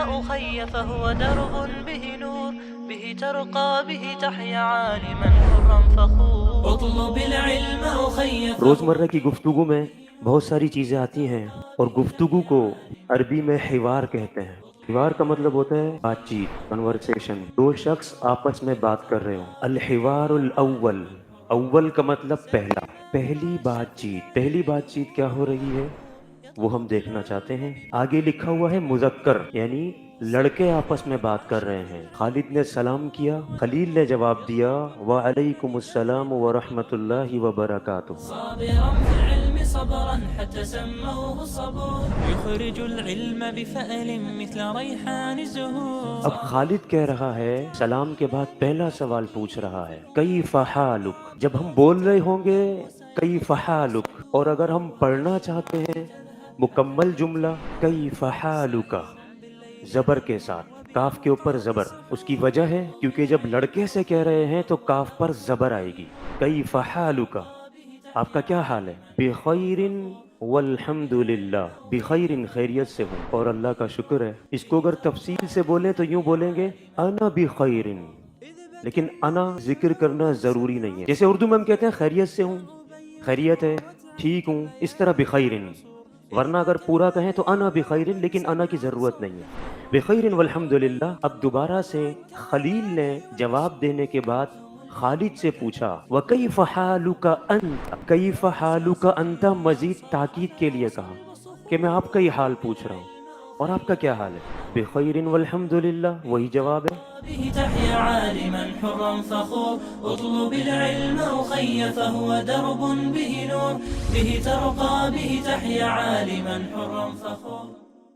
أخي فهو درب به نور، به ترقى به تحيا عالما حرا فخور. اطلب العلم أخي. روزمرہ کی گفتگو میں بہت ساری چیزیں آتی ہیں اور گفتگو کو عربی میں حوار کہتے ہیں۔ حوار کا مطلب ہوتا ہے بات چیت، کنورسیشن، دو شخص آپس میں بات کر رہے ہوں۔ الحوار الاول، اول کا مطلب پہلا، پہلی بات چیت۔ پہلی بات چیت کیا ہو رہی ہے وہ ہم دیکھنا چاہتے ہیں۔ آگے لکھا ہوا ہے مذکر، یعنی لڑکے آپس میں بات کر رہے ہیں۔ خالد نے سلام کیا، خلیل نے جواب دیا وعلیکم السلام ورحمۃ اللہ وبرکاتہ۔ صابرا في العلم صبرا حتى سموه الصبور، يخرج العلم بفأل مثل ريحان الزهور. اب خالد کہہ رہا ہے، سلام کے بعد پہلا سوال پوچھ رہا ہے کیف حالک۔ جب ہم بول رہے ہوں گے کیف حالک، اور اگر ہم پڑھنا چاہتے ہیں مکمل جملہ کیف حالک زبر کے ساتھ، کاف کے اوپر زبر، اس کی وجہ ہے کیونکہ جب لڑکے سے کہہ رہے ہیں تو کاف پر زبر آئے گی۔ کیف حالک، آپ کا کیا حال ہے؟ بخیر والحمد للہ، بخیر خیریت سے ہوں اور اللہ کا شکر ہے۔ اس کو اگر تفصیل سے بولیں تو یوں بولیں گے انا بخیر، لیکن انا ذکر کرنا ضروری نہیں ہے۔ جیسے اردو میں ہم کہتے ہیں خیریت سے ہوں، خیریت ہے، ٹھیک ہوں، اس طرح بخیر، ورنہ اگر پورا کہیں تو انا بخیر، لیکن انا کی ضرورت نہیں ہے۔ بخیر والحمد للہ۔ اب دوبارہ سے خلیل نے جواب دینے کے بعد خالد سے پوچھا وَكَيْفَ حَالُكَ أَنْتَ، کیف حالک انت، مزید تاکید کے لیے کہا کہ میں آپ کا ہی حال پوچھ رہا ہوں اور آپ کا کیا حال ہے؟ بخیر والحمد للہ، وہی جواب ہے۔ به تحيا عالما حرا فخور، اطلب العلم أخي فهو درب به نور، به ترقى به تحيا عالما حرا فخور.